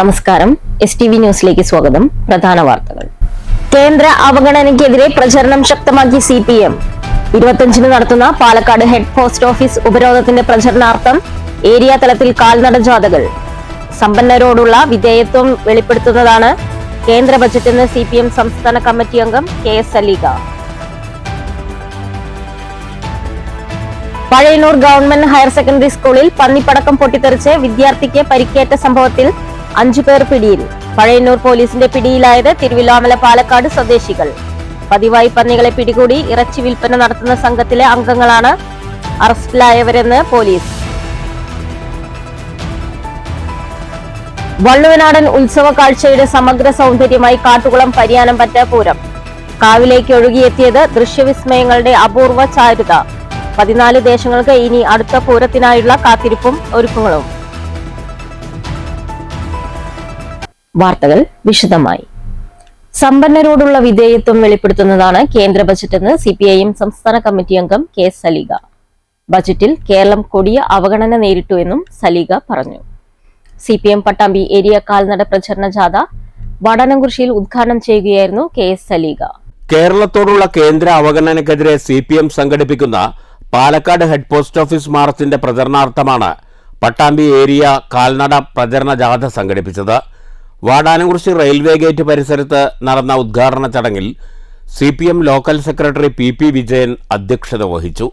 നമസ്കാരം. STV ന്യൂസിലേക്ക് സ്വാഗതം. പ്രധാന വാർത്തകൾ. കേന്ദ്ര അവഗണനയ്ക്കെതിരെ പ്രചരണം ശക്തമാക്കി CPM. 25-ന് നടത്തുന്ന പാലക്കാട് ഹെഡ് പോസ്റ്റ് ഓഫീസ് ഉപരോധത്തിന്റെ പ്രചരണാർത്ഥം ഏരിയ തലത്തിൽ കാൽനട ജാഥകൾ. സമ്പന്നരോടുള്ള വിധേയത്വം വെളിപ്പെടുത്തുന്നതാണ് കേന്ദ്ര ബജറ്റെന്ന് CPM സംസ്ഥാന കമ്മിറ്റി അംഗം KS Saleega. Pazhayannur government higher secondary സ്കൂളിൽ പന്നിപ്പടക്കം പൊട്ടിത്തെറിച്ച് വിദ്യാർത്ഥിക്ക് പരിക്കേറ്റ സംഭവത്തിൽ 5 പേർ പിടിയിൽ. പഴയന്നൂർ പോലീസിന്റെ പിടിയിലായത് തിരുവില്ലാമല പാലക്കാട് സ്വദേശികൾ. പതിവായി പന്നികളെ പിടികൂടി ഇറച്ചി വിൽപ്പന നടത്തുന്ന സംഘത്തിലെ അംഗങ്ങളാണ് അറസ്റ്റിലായവരെന്ന് പോലീസ്. വള്ളുവനാടൻ ഉത്സവ കാഴ്ചയുടെ സമഗ്ര സൗന്ദര്യമായി കാട്ടുകുളം പരിയാനംപറ്റ പൂരം. കാവിലേക്ക് ഒഴുകിയെത്തിയത് ദൃശ്യവിസ്മയങ്ങളുടെ അപൂർവ ചാരുത. 14 ദേശങ്ങൾക്ക് ഇനി അടുത്ത പൂരത്തിനായുള്ള കാത്തിരിപ്പും ഒരുക്കങ്ങളും. വാർത്തകൾ വിശദമായി. സമ്പന്നരോടുള്ള വിധേയത്വം വെളിപ്പെടുത്തുന്നതാണ് കേന്ദ്ര ബജറ്റെന്ന് CPIM സംസ്ഥാന കമ്മിറ്റി അംഗം KS സലീഗ. ബജറ്റിൽ കേരളം കൊടിയ അവഗണന നേരിട്ടുവെന്നും സലീഗ പറഞ്ഞു. CPM പട്ടാമ്പി ഏരിയ കാൽനട പ്രചരണ ജാഥ വാടാനംകുറിശ്ശിയിൽ ഉദ്ഘാടനം ചെയ്യുകയായിരുന്നു KS സലീഗ. കേരളത്തോടുള്ള കേന്ദ്ര അവഗണനയ്ക്കെതിരെ CPM സംഘടിപ്പിക്കുന്ന പാലക്കാട് ഹെഡ് പോസ്റ്റ് ഓഫീസ് മാർച്ചിന്റെ പ്രചരണാർത്ഥമാണ് പട്ടാമ്പി ഏരിയ കാൽനട പ്രചരണ ജാഥ സംഘടിപ്പിച്ചത്. വാടാനംകുറിശ്ശി റെയിൽവേ ഗേറ്റ് പരിസരത്ത് നടന്ന ഉദ്ഘാടന ചടങ്ങിൽ CPM local secretary PP Vijayan അധ്യക്ഷത വഹിച്ചു.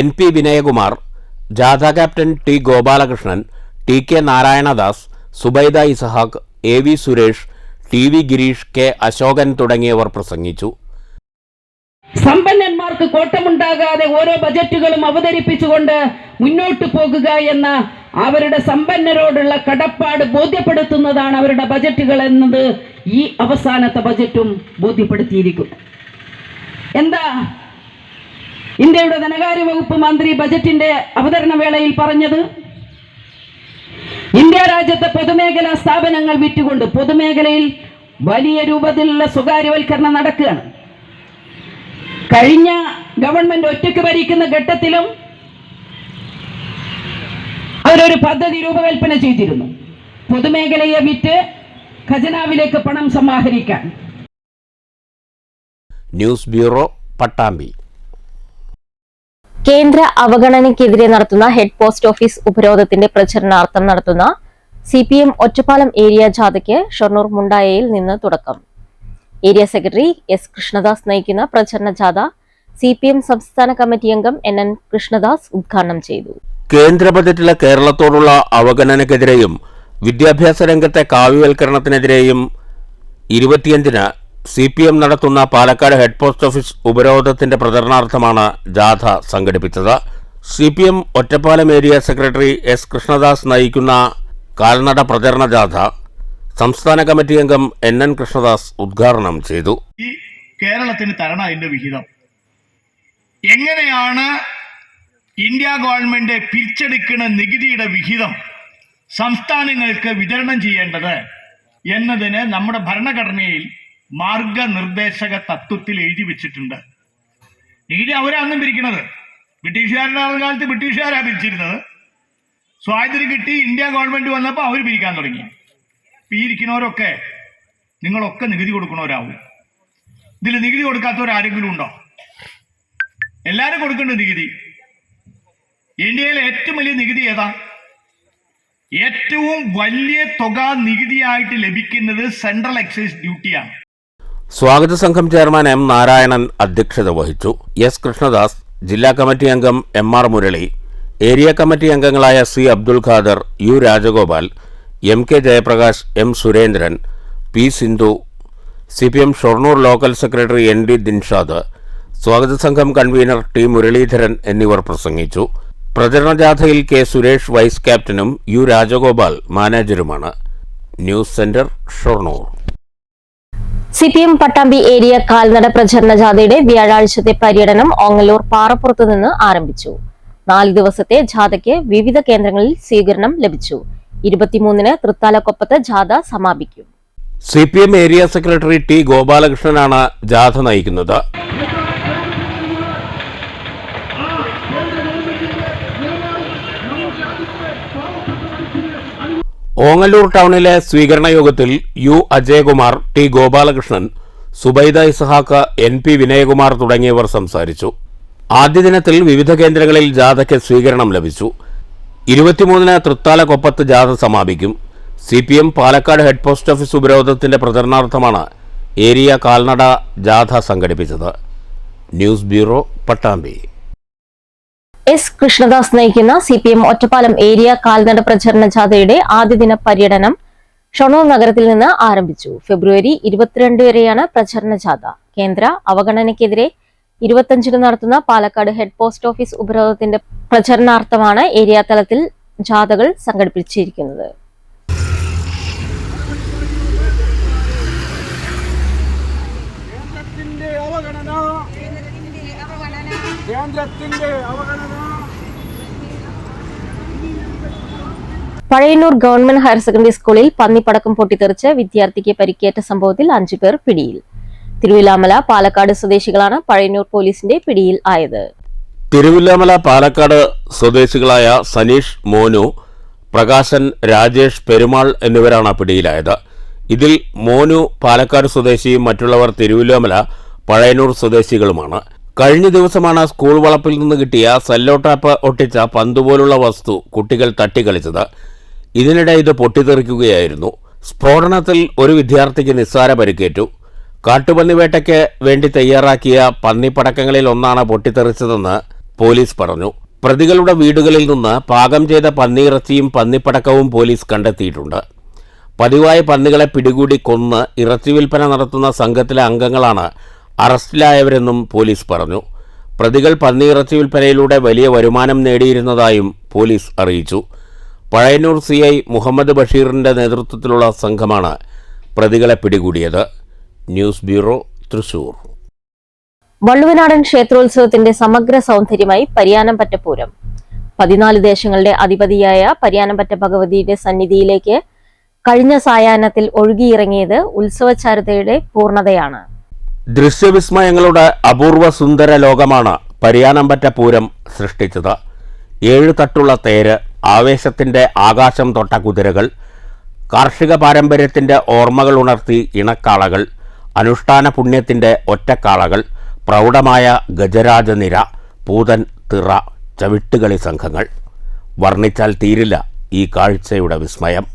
NP വിനയകുമാർ, ജാഥ captain T Gopalakrishnan, TK Narayanadas, Subaida Isahaq, AV Suresh, TV Girish, K Ashokan തുടങ്ങിയവർ പ്രസംഗിച്ചു. സമ്പന്നന്മാർക്ക് കോട്ടമുണ്ടാകാതെ ഓരോ ബജറ്റുകളും അവതരിപ്പിച്ചുകൊണ്ട് മുന്നോട്ട് പോകുക എന്ന അവരുടെ സമ്പന്നരോടുള്ള കടപ്പാട് ബോധ്യപ്പെടുത്തുന്നതാണ് അവരുടെ ബജറ്റുകൾ എന്നത് ഈ അവസാനത്തെ ബജറ്റും ബോധ്യപ്പെടുത്തിയിരിക്കുന്നു. എന്താ ഇന്ത്യയുടെ ധനകാര്യ വകുപ്പ് മന്ത്രി ബജറ്റിന്റെ അവതരണ വേളയിൽ പറഞ്ഞത്? ഇന്ത്യ രാജ്യത്തെ പൊതുമേഖലാ സ്ഥാപനങ്ങൾ വിറ്റുകൊണ്ട് പൊതുമേഖലയിൽ വലിയ രൂപത്തിലുള്ള സ്വകാര്യവൽക്കരണം നടക്കുകയാണ്. കഴിഞ്ഞ ഗവൺമെന്റ് ഒറ്റയ്ക്ക് ഭരിക്കുന്ന ഘട്ടത്തിലും അവരൊരു പദ്ധതി രൂപകൽപ്പന ചെയ്തിരുന്നു, പൊതുമേഖലയെ വിറ്റ് ഖജനാവിലേക്ക് പണം സമാഹരിക്കാൻ. News bureau, Pattambi. കേന്ദ്ര അവഗണനയ്ക്കെതിരെ നടത്തുന്ന ഹെഡ് പോസ്റ്റ് ഓഫീസ് ഉപരോധത്തിന്റെ പ്രചരണാർത്ഥം നടത്തുന്ന CPM ഒറ്റപ്പാലം ഏരിയ ജാഥയ്ക്ക് ഷൊർണൂർ മുണ്ടായയിൽ നിന്ന് തുടക്കം. ഏരിയ സെക്രട്ടറി S കൃഷ്ണദാസ് നയിക്കുന്ന പ്രചരണ ജാഥ CPM സംസ്ഥാന കമ്മിറ്റി അംഗം NN കൃഷ്ണദാസ് ഉദ്ഘാടനം ചെയ്തു. കേന്ദ്ര ബജറ്റിലെ കേരളത്തോടുള്ള അവഗണനയ്ക്കെതിരെയും വിദ്യാഭ്യാസ രംഗത്തെ കാവ്യവൽക്കരണത്തിനെതിരെയും 25-ന് CPM നടത്തുന്ന പാലക്കാട് ഹെഡ് പോസ്റ്റ് ഓഫീസ് ഉപരോധത്തിന്റെ പ്രചരണാർത്ഥമാണ് ജാഥ സംഘടിപ്പിച്ചത്. CPM Ottapalam area secretary S Krishnadas നയിക്കുന്ന കാൽനട പ്രചരണ ജാഥ സംസ്ഥാന കമ്മിറ്റി അംഗം NN കൃഷ്ണദാസ് ഉദ്ഘാടനം ചെയ്തു. ഈ കേരളത്തിന് തരണം അതിന്റെ വിഹിതം എങ്ങനെയാണ് ഇന്ത്യ ഗവൺമെന്റ് പിരിച്ചെടുക്കുന്ന നികുതിയുടെ വിഹിതം സംസ്ഥാനങ്ങൾക്ക് വിതരണം ചെയ്യേണ്ടത് എന്നതിന് നമ്മുടെ ഭരണഘടനയിൽ മാർഗനിർദ്ദേശക തത്വത്തിൽ എഴുതി വെച്ചിട്ടുണ്ട്. നികുതി അവരാണെന്നും പിരിക്കുന്നത്. ബ്രിട്ടീഷുകാരുടെ കാലത്ത് ബ്രിട്ടീഷുകാരാ പിരിച്ചിരുന്നത്. സ്വാതന്ത്ര്യം കിട്ടി ഇന്ത്യ ഗവൺമെന്റ് വന്നപ്പോൾ അവർ പിരിക്കാൻ തുടങ്ങി. ഇരിക്കുന്നവരൊക്കെ നിങ്ങളൊക്കെ നികുതി കൊടുക്കണവരാവും. ഇതിൽ നികുതി കൊടുക്കാത്തവരാരെങ്കിലും ഉണ്ടോ? എല്ലാവരും കൊടുക്കേണ്ട നികുതി. ഇന്ത്യയിലെ ഏറ്റവും വലിയ നികുതി ഏതാ? ഏറ്റവും വലിയ തുക നികുതിയായിട്ട് ലഭിക്കുന്നത് സെൻട്രൽ എക്സൈസ് ഡ്യൂട്ടിയാണ്. സ്വാഗത സംഘം ചെയർമാൻ M നാരായണൻ അധ്യക്ഷത വഹിച്ചു. S കൃഷ്ണദാസ്, ജില്ലാ കമ്മിറ്റി അംഗം MR മുരളി, ഏരിയ കമ്മിറ്റി അംഗങ്ങളായ C Abdul Khader, U Rajagopal, MK Jayaprakash, M Surendran, P Sindhu, CPM Shoranur local secretary ND Dinshad, സ്വാഗത സംഘം കൺവീനർ T മുരളീധരൻ എന്നിവർ പ്രസംഗിച്ചു. പ്രചരണ ജാഥയിൽ K സുരേഷ് വൈസ് ക്യാപ്റ്റനും U രാജഗോപാൽ മാനേജരുമാണ്. News centre, Shoranur. CPM Pattambi area കാൽനട പ്രചരണ ജാഥയുടെ വ്യാഴാഴ്ചത്തെ പര്യടനം ഓങ്ങല്ലൂർ പാറപ്പുറത്ത് നിന്ന് ആരംഭിച്ചു. 4 ദിവസത്തെ ജാഥയ്ക്ക് വിവിധ കേന്ദ്രങ്ങളിൽ സ്വീകരണം ലഭിച്ചു. 23-ന് തൃത്താലക്കൊപ്പത്ത് ജാഥ സമാപിക്കും. CPM ഏരിയ സെക്രട്ടറി T ഗോപാലകൃഷ്ണനാണ് ജാഥ നയിക്കുന്നത്. ഓങ്ങല്ലൂർ ടൗണിലെ സ്വീകരണ യോഗത്തിൽ U Ajayakumar, T Gopalakrishnan, Subaida Ishaq, NP Vinayakumar തുടങ്ങിയവർ സംസാരിച്ചു. ആദ്യ ദിനത്തിൽ വിവിധ കേന്ദ്രങ്ങളിൽ ജാഥയ്ക്ക് സ്വീകരണം ലഭിച്ചു. 23-ന് തൃത്താലക്കൊപ്പത്ത് ജാഥ സമാപിക്കും. CPM Palakkad head post office ഉപരോധത്തിന്റെ പ്രചരണാർത്ഥമാണ് ഏരിയ കാൽനട ജാഥ സംഘടിപ്പിച്ചത്. News bureau, Pattambi. S. Krishnadas നയിക്കുന്ന CPM ഒറ്റപ്പാലം ഏരിയ കാൽനട പ്രചരണ ജാഥയുടെ ആദ്യദിന പര്യടനം ഷൊർണൂർ നഗരത്തിൽ നിന്ന് ആരംഭിച്ചു. ഫെബ്രുവരി 22 വരെയാണ് പ്രചരണ ജാഥ. കേന്ദ്ര അവഗണനയ്ക്കെതിരെ 25-ന് നടത്തുന്ന പാലക്കാട് ഹെഡ് പോസ്റ്റ് ഓഫീസ് ഉപരോധത്തിന്റെ പ്രചരണാർത്ഥമാണ് ഏരിയ തലത്തിൽ ജാഥകൾ സംഘടിപ്പിച്ചിരിക്കുന്നത്. പഴയന്നൂർ ഗവൺമെന്റ് ഹയർ സെക്കൻഡറി സ്കൂളിൽ പന്നിപ്പടക്കം പൊട്ടിത്തെറിച്ച് വിദ്യാർത്ഥിക്ക് പരിക്കേറ്റ സംഭവത്തിൽ 5 പേർ പിടിയിൽ. തിരുവില്ലാമല, പാലക്കാട് സ്വദേശികളാണ് പഴയന്നൂർ പോലീസിന്റെ പിടിയിൽ ആയത്. തിരുവില്ലാമല, പാലക്കാട് സ്വദേശികളായ സനീഷ്, മോനു, പ്രകാശൻ, രാജേഷ്, പെരുമാൾ എന്നിവരാണ് പിടിയിലായത്. ഇതിൽ മോനു പാലക്കാട് സ്വദേശിയും മറ്റുള്ളവർ തിരുവില്ലാമല, പഴയന്നൂർ സ്വദേശികളുമാണ്. കഴിഞ്ഞ ദിവസമാണ് സ്കൂൾ വളപ്പിൽ നിന്ന് കിട്ടിയ സെല്ലോ ടാപ്പ് ഒട്ടിച്ച പന്തുപോലുള്ള വസ്തു കുട്ടികൾ തട്ടിക്കളിച്ചത്. ഇതിനിടെ ഇത് പൊട്ടിത്തെറിക്കുകയായിരുന്നു. സ്ഫോടനത്തിൽ ഒരു വിദ്യാർത്ഥിക്ക് നിസ്സാര പരിക്കേറ്റു. കാട്ടുപന്നിവേട്ടയ്ക്ക് വേണ്ടി തയ്യാറാക്കിയ പന്നിപ്പടക്കങ്ങളിൽ ഒന്നാണ് പൊട്ടിത്തെറിച്ചതെന്ന് പോലീസ് പറഞ്ഞു. പ്രതികളുടെ വീടുകളിൽ നിന്ന് പാകം ചെയ്ത പന്നിയിറച്ചിയും പന്നിപ്പടക്കവും പോലീസ് കണ്ടെത്തിയിട്ടുണ്ട്. പതിവായി പന്നികളെ പിടികൂടി കൊന്ന് ഇറച്ചി വിൽപ്പന നടത്തുന്ന സംഘത്തിലെ അംഗങ്ങളാണ് അറസ്റ്റിലായവരെന്നും പോലീസ് പറഞ്ഞു. പ്രതികൾ പന്നിയിറച്ചി വിൽപ്പനയിലൂടെ വലിയ വരുമാനം നേടിയിരുന്നതായും പോലീസ് അറിയിച്ചു. പഴയന്നൂർ CI മുഹമ്മദ് ബഷീറിന്റെ നേതൃത്വത്തിലുള്ള സംഘമാണ് പ്രതികളെ പിടികൂടിയത്. News bureau, Thrissur. വള്ളുവനാടൻ ക്ഷേത്രോത്സവത്തിന്റെ സമഗ്ര സൗന്ദര്യമായി പരിയാനംപറ്റ പൂരം. 14 ദേശങ്ങളുടെ അധിപതിയായ പരിയാനംപറ്റ ഭഗവതിയുടെ സന്നിധിയിലേക്ക് കഴിഞ്ഞ സായാഹ്നത്തിൽ ഒഴുകിയിറങ്ങിയത് ഉത്സവചാരുതയുടെ പൂർണ്ണതയാണ്. ദൃശ്യവിസ്മയങ്ങളുടെ അപൂർവ സുന്ദര ലോകമാണ് പരിയാനംപറ്റ പൂരം സൃഷ്ടിച്ചത്. 7 തട്ടുള്ള തേര്, ആവേശത്തിന്റെ ആകാശം തൊട്ട കുതിരകൾ, കാർഷിക പാരമ്പര്യത്തിന്റെ ഓർമ്മകൾ ഉണർത്തി ഇണക്കാളകൾ, അനുഷ്ഠാന പുണ്യത്തിന്റെ ഒറ്റക്കാളകൾ, പ്രൗഢമായ ഗജരാജനിര, പൂതൻ, തിറ, ചവിട്ടുകളി സംഘങ്ങൾ. വർണ്ണിച്ചാൽ തീരില്ല ഈ കാഴ്ചയുടെ വിസ്മയം.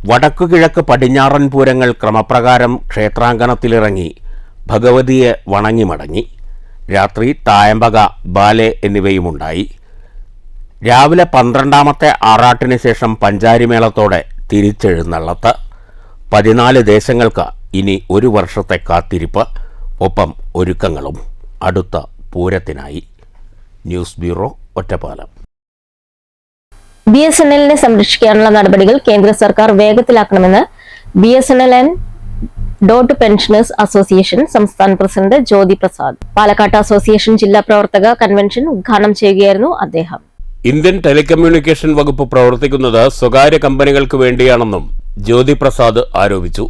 വടക്കുകിഴക്ക് പടിഞ്ഞാറൻ പൂരങ്ങൾ ക്രമപ്രകാരം ക്ഷേത്രാങ്കണത്തിലിറങ്ങി ഭഗവതിയെ വണങ്ങി മടങ്ങി. രാത്രി തായമ്പക, ബാലെ എന്നിവയുമുണ്ടായി. രാവിലെ 12ാമത്തെ ആറാട്ടിന് ശേഷം പഞ്ചാരിമേളത്തോടെ തിരിച്ചെഴുന്നള്ളത്ത്. 14 ദേശങ്ങൾക്ക് ഇനി 1 വർഷത്തെ കാത്തിരിപ്പ്, ഒപ്പം ഒരുക്കങ്ങളും അടുത്ത പൂരത്തിനായി. News bureau, Ottapalam. BSNLനെ സംരക്ഷിക്കാനുള്ള നടപടികൾ കേന്ദ്ര സർക്കാർ വേഗത്തിലാക്കണമെന്ന് BSNL and DOT pensioners association സംസ്ഥാന പ്രസിഡന്റ് ജ്യോതി പ്രസാദ്. പാലക്കാട് അസോസിയേഷൻ ജില്ലാ പ്രവർത്തക കൺവെൻഷൻ ഉദ്ഘാടനം ചെയ്യുകയായിരുന്നു അദ്ദേഹം. ഇന്ത്യൻ ടെലികമ്മ്യൂണിക്കേഷൻ വകുപ്പ് പ്രവർത്തിക്കുന്നത് സ്വകാര്യ കമ്പനികൾക്ക് വേണ്ടിയാണെന്നും ജ്യോതി പ്രസാദ് ആരോപിച്ചു.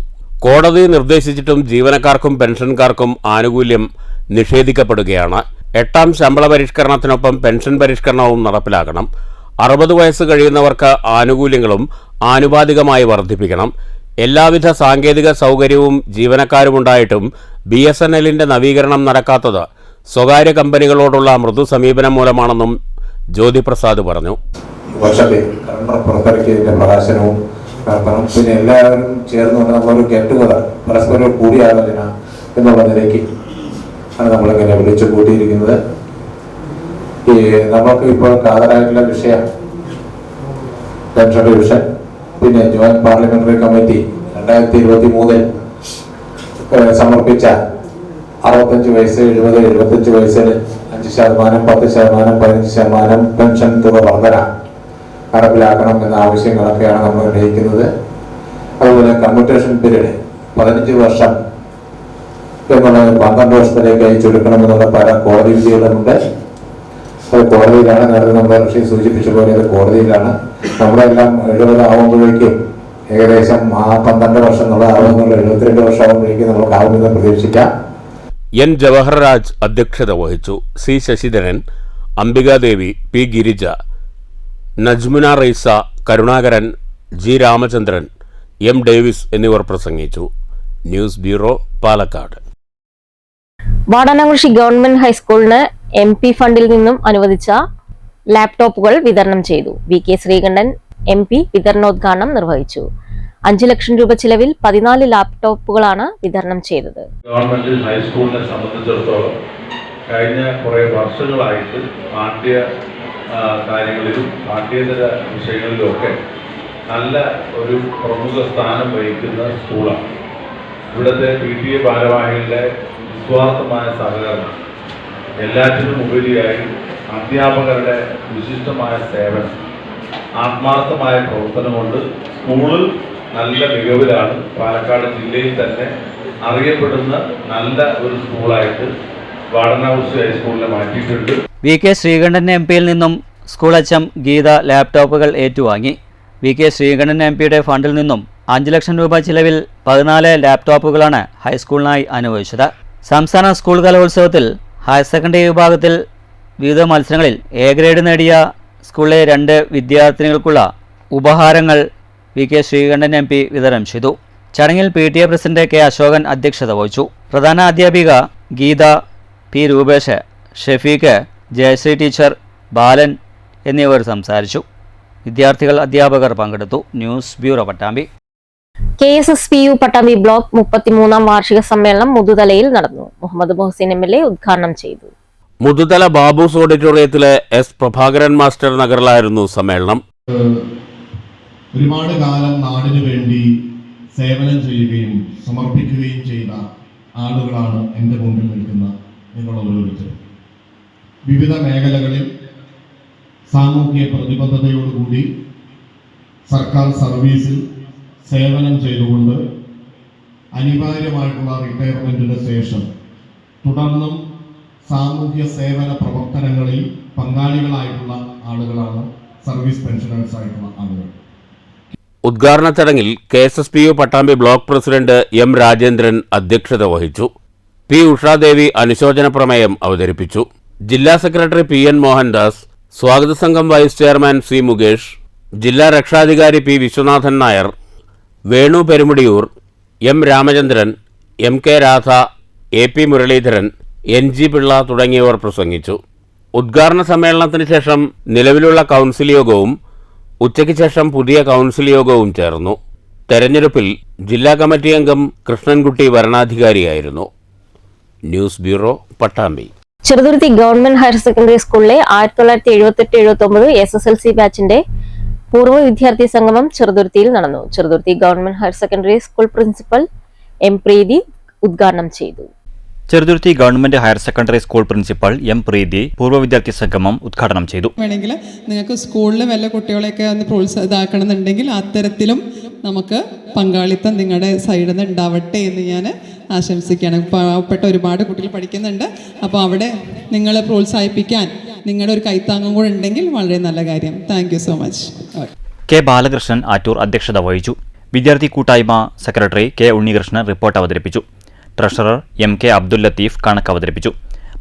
കോടതി നിർദ്ദേശിച്ചിട്ടും ജീവനക്കാർക്കും പെൻഷൻകാർക്കും ആനുകൂല്യം നിഷേധിക്കപ്പെടുകയാണ്. 8ാം ശമ്പള പരിഷ്കരണത്തിനൊപ്പം പെൻഷൻ പരിഷ്കരണവും നടപ്പിലാക്കണം. 60 വയസ്സ് കഴിയുന്നവർക്ക് ആനുകൂല്യങ്ങളും ആനുപാതികമായി വർദ്ധിപ്പിക്കണം. എല്ലാവിധ സാങ്കേതിക സൗകര്യവും ജീവനക്കാരുമുണ്ടായിട്ടും BSNLന്റെ നവീകരണം നടക്കാത്തത് സ്വകാര്യ കമ്പനികളോടുള്ള മൃദു സമീപനം മൂലമാണെന്നും ജ്യോതി പ്രസാദ് പറഞ്ഞു. പ്രകാശനവും പിന്നെ എല്ലാവരും ചേർന്നുകൊണ്ട് നമ്മളൊരു ഗെറ്റ് ടുഗദർ, പരസ്പരം കൂടിയാലോചന എന്നുള്ള നിലയ്ക്ക് ആണ് നമ്മളിങ്ങനെ വിളിച്ചു കൂട്ടിയിരിക്കുന്നത്. നമുക്ക് ഇപ്പോൾ കാതലായിട്ടുള്ള വിഷയം പെൻഷൻ ഡിവിഷൻ, പിന്നെ ജോയിന്റ് പാർലമെന്ററി കമ്മിറ്റി 2023 സമർപ്പിച്ച 65 വയസ്സ് 70 75 വയസ്സിൽ 5%, 10%, 15% പെൻഷൻ തുക വർധന നടപ്പിലാക്കണം എന്ന ആവശ്യങ്ങളൊക്കെയാണ് നമ്മൾ ഉന്നയിക്കുന്നത്. അതുപോലെ കമ്മ്യൂട്ടേഷൻ പീരീഡ് 15 വർഷം എന്നുള്ളത് 12 വർഷത്തിലേക്ക് ചുരുക്കണമെന്നുള്ള പല കോടതി വിധികളുമുണ്ട്. അത് കോടതിയിലാണ്. നേരത്തെ നമ്മുടെ ഋഷി സൂചിപ്പിച്ച പോലെ അത് കോടതിയിലാണ്. നമ്മളെല്ലാം 70 ആവുമ്പോഴേക്കും ഏകദേശം 12 വർഷം എന്നുള്ള 60 72 വർഷം ആവുമ്പോഴേക്കും നമുക്ക് ആവുമെന്ന് പ്രതീക്ഷിക്കാം. എൻ ജവഹർ രാജ് അധ്യക്ഷത വഹിച്ചു. C Sasidharan, Ambikadevi, P Girija, Najmuna Raisa, Karunakaran, G Ramachandran, M Davis എന്നിവർ പ്രസംഗിച്ചു. News bureau, Palakkad. Vadanamkurissi government ഹൈസ്കൂളിന് MP ഫണ്ടിൽ നിന്നും അനുവദിച്ച ലാപ്ടോപ്പുകൾ വിതരണം ചെയ്തു. VK ശ്രീകണ്ഠൻ MP വിതരണോദ്ഘാടനം നിർവഹിച്ചു. 5 ലക്ഷം രൂപ ചിലവിൽ 14 ലാപ്ടോപ്പുകളാണ് വിതരണം ചെയ്തത്. ഗവൺമെന്റ് ഹൈസ്കൂളിനെ സംബന്ധിച്ചിടത്തോളം കഴിഞ്ഞ കുറേ വർഷങ്ങളായിട്ട് പാഠ്യ കാര്യങ്ങളിലും പാഠ്യേതര വിഷയങ്ങളിലുമൊക്കെ നല്ല ഒരു പ്രമുഖ സ്ഥാനം വഹിക്കുന്ന സ്കൂളാണ്. ഇവിടുത്തെ PTA ഭാരവാഹികളുടെ നിസ്വാർത്ഥമായ സഹകരണം, എല്ലാറ്റിനും ഉപരിയായി അധ്യാപകരുടെ വിശിഷ്ടമായ സേവനം, ആത്മാർത്ഥമായ പ്രവർത്തനം കൊണ്ട് സ്കൂളിൽ നല്ല മികവിലാണ്. പാലക്കാട് ജില്ലയിൽ തന്നെ അറിയപ്പെടുന്ന നല്ല ഒരു സ്കൂളായിട്ട് വാടാനാംകുറിശി ഹൈസ്കൂളിനെ മാറ്റിയിട്ടുണ്ട്. VK ശ്രീകണ്ഠൻ MPയിൽ നിന്നും സ്കൂൾ HM ഗീത ലാപ്ടോപ്പുകൾ ഏറ്റുവാങ്ങി. VK ശ്രീകണ്ഠൻ MPയുടെ ഫണ്ടിൽ നിന്നും 5 ലക്ഷം രൂപ ചിലവിൽ 14 ലാപ്ടോപ്പുകളാണ് ഹൈസ്കൂളിനായി അനുവദിച്ചത്. സംസ്ഥാന സ്കൂൾ കലോത്സവത്തിൽ ഹയർ സെക്കൻഡറി വിഭാഗത്തിൽ വിവിധ മത്സരങ്ങളിൽ A ഗ്രേഡ് നേടിയ സ്കൂളിലെ 2 വിദ്യാർത്ഥിനികൾക്കുള്ള ഉപഹാരങ്ങൾ VK ശ്രീകണ്ഠൻ MP വിതരണം ചെയ്തു. ചടങ്ങിൽ PTA പ്രസിഡന്റ് K അശോകൻ അധ്യക്ഷത വഹിച്ചു. പ്രധാന അധ്യാപിക ഗീത, P രൂപേഷ്, ഷെഫീഖ്, ജയശ്രീ ടീച്ചർ, ബാലൻ എന്നിവർ സംസാരിച്ചു. വിദ്യാർത്ഥികൾ, അധ്യാപകർ പങ്കെടുത്തു. News bureau, Pattambi. KSSPU Pattambi block 33ാം വാർഷിക സമ്മേളനം മുതുതലയിൽ നടന്നു. മുഹമ്മദ് മൊഹസിൻ MLA ഉദ്ഘാടനം ചെയ്തു. മുതുതല ബാബൂസ് ഓഡിറ്റോറിയത്തിലെ S പ്രഭാകരൻ മാസ്റ്റർ നഗറിലായിരുന്നു സമ്മേളനം. ഒരുപാട് കാലം നാടിനു വേണ്ടി സേവനം ചെയ്യുകയും സമർപ്പിക്കുകയും ചെയ്ത ആളുകളാണ് എൻ്റെ മുമ്പിൽ നിൽക്കുന്ന നിങ്ങൾ ഓരോരുത്തരും. വിവിധ മേഖലകളിൽ സാമൂഹ്യ പ്രതിബദ്ധതയോടുകൂടി സർക്കാർ സർവീസിൽ സേവനം ചെയ്തുകൊണ്ട് അനിവാര്യമായിട്ടുള്ള റിട്ടയർമെൻറ്റിന് ശേഷം തുടർന്നും സാമൂഹ്യ സേവന പ്രവർത്തനങ്ങളിൽ പങ്കാളികളായിട്ടുള്ള ആളുകളാണ് സർവീസ് പെൻഷനേഴ്സ് ആയിട്ടുള്ള ആളുകൾ. ഉദ്ഘാടന ചടങ്ങിൽ KSSPU Pattambi block president M Rajendran അധ്യക്ഷത വഹിച്ചു. P ഉഷാദേവി അനുശോചന പ്രമേയം അവതരിപ്പിച്ചു. ജില്ലാ സെക്രട്ടറി PN മോഹൻദാസ്, സ്വാഗത സംഘം വൈസ് ചെയർമാൻ C മുകേഷ്, ജില്ലാ രക്ഷാധികാരി P Viswanathan Nair, Venu Perumudiyoor, M Ramachandran, MK Radha, AP Muraleedharan, NG Pillai തുടങ്ങിയവർ പ്രസംഗിച്ചു. ഉദ്ഘാടന സമ്മേളനത്തിന് ശേഷം നിലവിലുള്ള കൗൺസിൽ യോഗവും ഉച്ചയ്ക്ക് ശേഷം പുതിയ കൗൺസിൽ യോഗവും ചേർന്നു. തെരഞ്ഞെടുപ്പിൽ ജില്ലാ കമ്മിറ്റി അംഗം കൃഷ്ണൻകുട്ടി വരണാധികാരിയായിരുന്നു. News bureau, Pattambi. Cheruthuruthy government higher secondary സ്കൂളിലെ 1978-79 SSLC ബാച്ചിന്റെ പൂർവ്വ വിദ്യാർത്ഥി സംഗമം ചെറുതുരുത്തിയിൽ നടന്നു. Cheruthuruthy government higher secondary school principal M Preethi ഉദ്ഘാടനം ചെയ്തു. Cheruthuruthy government higher secondary school principal M Preethi പൂർവ്വ വിദ്യാർത്ഥി സംഗമം ഉദ്ഘാടനം ചെയ്തു. വേണമെങ്കിൽ നിങ്ങൾക്ക് സ്കൂളിൽ വല്ല കുട്ടികളെയൊക്കെ ഒന്ന് പ്രോത്സാഹിതാക്കണമെന്നുണ്ടെങ്കിൽ അത്തരത്തിലും നമുക്ക് പങ്കാളിത്തം നിങ്ങളുടെ സൈഡിൽ നിന്ന് ഉണ്ടാവട്ടെ എന്ന് ഞാൻ ആശംസിക്കുകയാണ്. പാവപ്പെട്ട ഒരുപാട് കുട്ടികൾ പഠിക്കുന്നുണ്ട്. അപ്പോൾ അവിടെ നിങ്ങളെ പ്രോത്സാഹിപ്പിക്കാൻ നിങ്ങളുടെ ഒരു കൈത്താങ്ങും കൂടെ ഉണ്ടെങ്കിൽ വളരെ നല്ല കാര്യം. Thank you so much. K Balakrishnan Attoor അധ്യക്ഷത വഹിച്ചു. വിദ്യാർത്ഥി കൂട്ടായ്മ സെക്രട്ടറി K ഉണ്ണികൃഷ്ണൻ റിപ്പോർട്ട് അവതരിപ്പിച്ചു. ട്രഷറർ MK അബ്ദുൽ ലത്തീഫ് കണക്ക് അവതരിപ്പിച്ചു.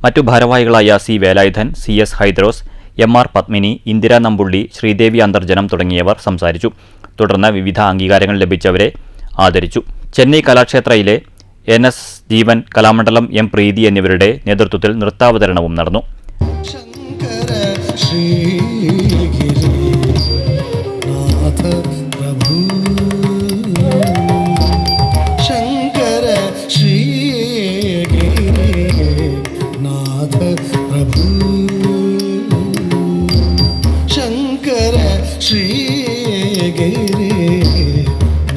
മറ്റു ഭാരവാഹികളായ C Velayudhan, CS Hydros, MR Padmini, Indira Nampulli, Sridevi Antharjanam തുടങ്ങിയവർ സംസാരിച്ചു. തുടർന്ന് വിവിധ അംഗീകാരങ്ങൾ ലഭിച്ചവരെ ആദരിച്ചു. ചെന്നൈ കലാക്ഷേത്രയിലെ NS ജീവൻ, കലാമണ്ഡലം M പ്രീതി എന്നിവരുടെ നേതൃത്വത്തിൽ നൃത്താവതരണവും നടന്നു. പ്രഭു ശങ്കര ശ്രീ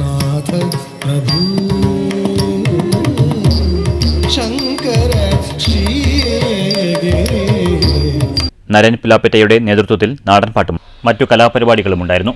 നാഥ പ്രഭു ശങ്കര ശ്രീ. നരൻ പിലാപ്പറ്റയുടെ നേതൃത്വത്തിൽ നാടൻപാട്ടും മറ്റു കലാപരിപാടികളും ഉണ്ടായിരുന്നു.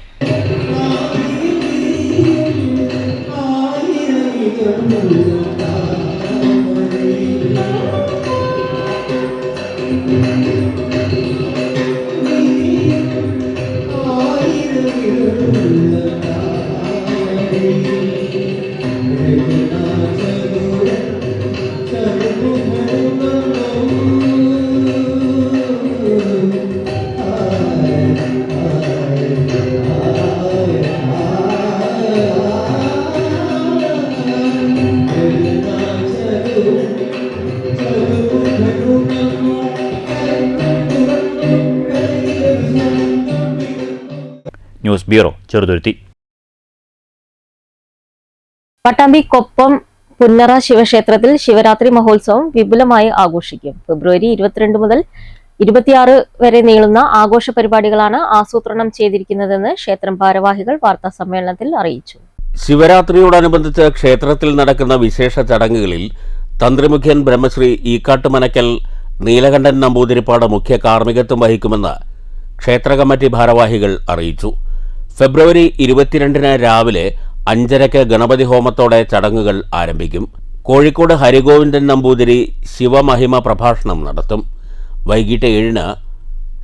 News bureau, Cheruthuruthy. പട്ടാമ്പി കൊപ്പം പുന്നറ ശിവക്ഷേത്രത്തിൽ ശിവരാത്രി മഹോത്സവം വിപുലമായി ആഘോഷിക്കും. ഫെബ്രുവരി 22 മുതൽ 26 വരെ നീളുന്ന ആഘോഷ പരിപാടികളാണ് ആസൂത്രണം ചെയ്തിരിക്കുന്നതെന്ന് ക്ഷേത്രം ഭാരവാഹികൾ വാർത്താ സമ്മേളനത്തിൽ അറിയിച്ചു. ശിവരാത്രിയോടനുബന്ധിച്ച് ക്ഷേത്രത്തിൽ നടക്കുന്ന വിശേഷ ചടങ്ങുകളിൽ തന്ത്രിമുഖ്യൻ ബ്രഹ്മശ്രീ ഈക്കാട്ടുമനക്കൽ നീലകണ്ഠൻ നമ്പൂതിരിപ്പാട് മുഖ്യ കാർമ്മികത്വം വഹിക്കുമെന്ന് ക്ഷേത്ര കമ്മിറ്റി ഭാരവാഹികൾ അറിയിച്ചു. ഫെബ്രുവരി 22 രാവിലെ 5:30 ഗണപതി ഹോമത്തോടെ ചടങ്ങുകൾ ആരംഭിക്കും. കോഴിക്കോട് ഹരിഗോവിന്ദൻ നമ്പൂതിരി ശിവമഹിമ പ്രഭാഷണം നടത്തും. വൈകിട്ട് 7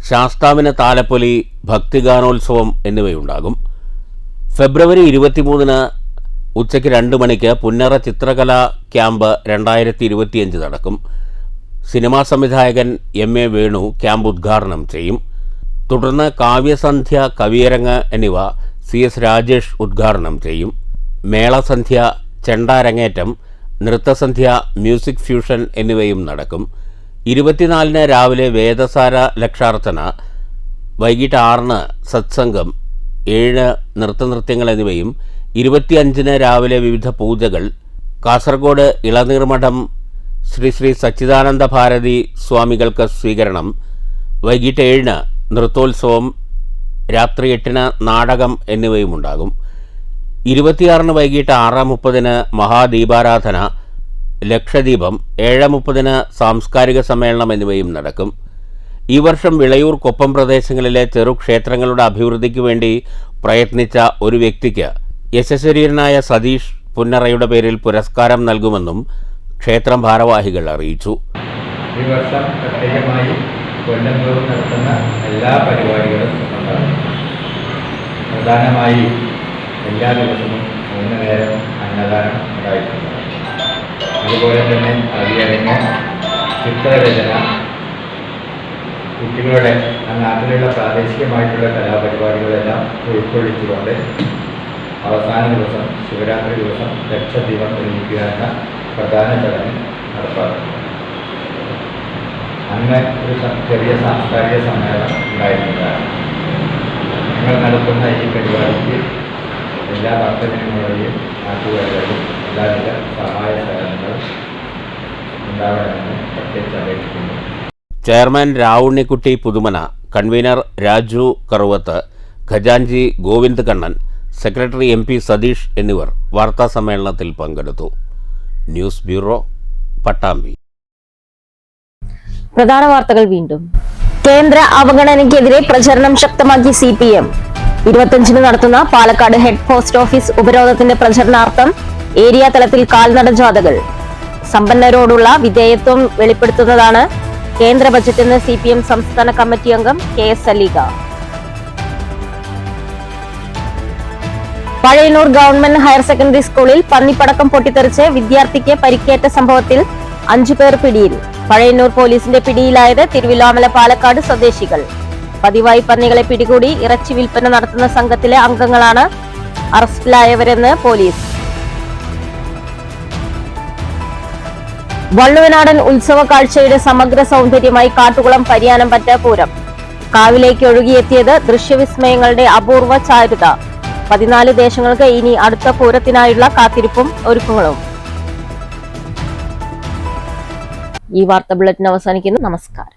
ശാസ്താവിന് താലപ്പൊലി, ഭക്തിഗാനോത്സവം എന്നിവയുണ്ടാകും. ഫെബ്രുവരി 23 ഉച്ചയ്ക്ക് 2 മണിക്ക് പുന്നറ ചിത്രകലാ ക്യാമ്പ് 2025 നടക്കും. സിനിമാ സംവിധായകൻ MA വേണു ക്യാമ്പ് ഉദ്ഘാടനം ചെയ്യും. തുടർന്ന് കാവ്യസന്ധ്യ, കവിയരങ്ങ് എന്നിവ CS രാജേഷ് ഉദ്ഘാടനം ചെയ്യും. മേളസന്ധ്യ, ചെണ്ടാരങ്ങേറ്റം, നൃത്തസന്ധ്യ, മ്യൂസിക് ഫ്യൂഷൻ എന്നിവയും നടക്കും. 24 രാവിലെ വേദസാര ലക്ഷാർച്ചന, വൈകിട്ട് 6 സത്സംഗം, 7 നൃത്തനൃത്യങ്ങൾ എന്നിവയും 25 രാവിലെ വിവിധ പൂജകൾ. കാസർഗോഡ് ഇളനീർമഠം ശ്രീ ശ്രീ സച്ചിദാനന്ദ ഭാരതി സ്വാമികൾക്ക് സ്വീകരണം. വൈകിട്ട് 7 നൃത്തോത്സവം, രാത്രി 8 നാടകം എന്നിവയുമുണ്ടാകും. 26 വൈകിട്ട് 6:30 മഹാദീപാരാധന, ലക്ഷദീപം, 7:30 സാംസ്കാരിക സമ്മേളനം എന്നിവയും നടക്കും. ഈ വർഷം വിളയൂർ, കൊപ്പം പ്രദേശങ്ങളിലെ ചെറുക്ഷേത്രങ്ങളുടെ അഭിവൃദ്ധിക്ക് വേണ്ടി പ്രയത്നിച്ച ഒരു വ്യക്തിക്ക് യശസ്വരീയനായ സതീഷ് പുന്നറയുടെ പേരിൽ പുരസ്കാരം നൽകുമെന്നും ക്ഷേത്രം ഭാരവാഹികൾ അറിയിച്ചു. ഈ വർഷം പ്രത്യേകമായി കൊല്ലംതോറും നടത്തുന്ന എല്ലാ പരിപാടികളും ഉണ്ടാകും. പ്രധാനമായി എല്ലാ ദിവസവും 3 നേരം അന്നദാനം ഉണ്ടായിട്ടുണ്ട്. അതുപോലെ തന്നെ കവിയരങ്ങ്, ചിത്രരചന, കുട്ടികളുടെ ആ നാട്ടിലുള്ള പ്രാദേശികമായിട്ടുള്ള കലാപരിപാടികളെല്ലാം ഉൾക്കൊള്ളിച്ചുകൊണ്ട് അവസാന ദിവസം ശിവരാത്രി ദിവസം ലക്ഷദീപം തെളിയിക്കുക എന്ന പ്രധാന ചടങ്ങ് നടപ്പാക്കുന്നു. അന്ന് ഒരു ചെറിയ സാംസ്കാരിക സമ്മേളനം ഉണ്ടായിരുന്നതാണ്. ഞങ്ങൾ നടത്തുന്ന ഈ പരിപാടിക്ക് എല്ലാ ഭക്തജനങ്ങളുടെയും നാട്ടുകാരുടെയും എല്ലാവിധ സഹായ സഹകരണങ്ങളും ഉണ്ടാവണമെന്ന് പ്രത്യേകിച്ച് അപേക്ഷിക്കുന്നു. ചെയർമാൻ രാവുണ്ണിക്കുട്ടി പുതുമന, കൺവീനർ രാജു കറുവത്ത്, ഖജാൻജി ഗോവിന്ദ് കണ്ണൻ, സെക്രട്ടറി MP സതീഷ് എന്നിവർ വാർത്താസമ്മേളനത്തിൽ പങ്കെടുത്തു. News bureau, Pattambi. പ്രധാന വാർത്തകൾ വീണ്ടും. കേന്ദ്ര അവഗണനയ്ക്കെതിരെ പ്രചരണം ശക്തമാക്കി CPM. 25 നടത്തുന്ന പാലക്കാട് ഹെഡ് പോസ്റ്റ് ഓഫീസ് ഉപരോധത്തിന്റെ പ്രചരണാർത്ഥം ഏരിയ തലത്തിൽ കാൽനട ജാഥകൾ. സമ്പന്നരോടുള്ള വിധേയത്വം വെളിപ്പെടുത്തുന്നതാണ് കേന്ദ്ര ബജറ്റെന്ന് CPM സംസ്ഥാന കമ്മിറ്റി അംഗം KS Aleega. Pazhayannur government higher secondary സ്കൂളിൽ പന്നിപ്പടക്കം പൊട്ടിത്തെറിച്ച് വിദ്യാർത്ഥിക്ക് പരിക്കേറ്റ സംഭവത്തിൽ 5 പേർ പിടിയിൽ. പഴയന്നൂർ പോലീസിന്റെ പിടിയിലായത് തിരുവില്ലാമല, പാലക്കാട് സ്വദേശികൾ. പതിവായി പന്നികളെ പിടികൂടി ഇറച്ചി വിൽപ്പന നടത്തുന്ന സംഘത്തിലെ അംഗങ്ങളാണ് അറസ്റ്റിലായവരെന്ന് പോലീസ്. വള്ളുവനാടൻ ഉത്സവ കാഴ്ചയുടെ സമഗ്ര സൗന്ദര്യമായി കാട്ടുകുളം പരിയാനംപറ്റ പൂരം. കാവിലേക്ക് ഒഴുകിയെത്തിയത് ദൃശ്യവിസ്മയങ്ങളുടെ അപൂർവ ചാരുത. 14 ദേശങ്ങൾക്ക് ഇനി അടുത്ത പൂരത്തിനായുള്ള കാത്തിരിപ്പും ഒരുക്കങ്ങളും. ഈ വാർത്താ ബുള്ളറ്റിൻ അവസാനിക്കുന്നു. നമസ്കാരം.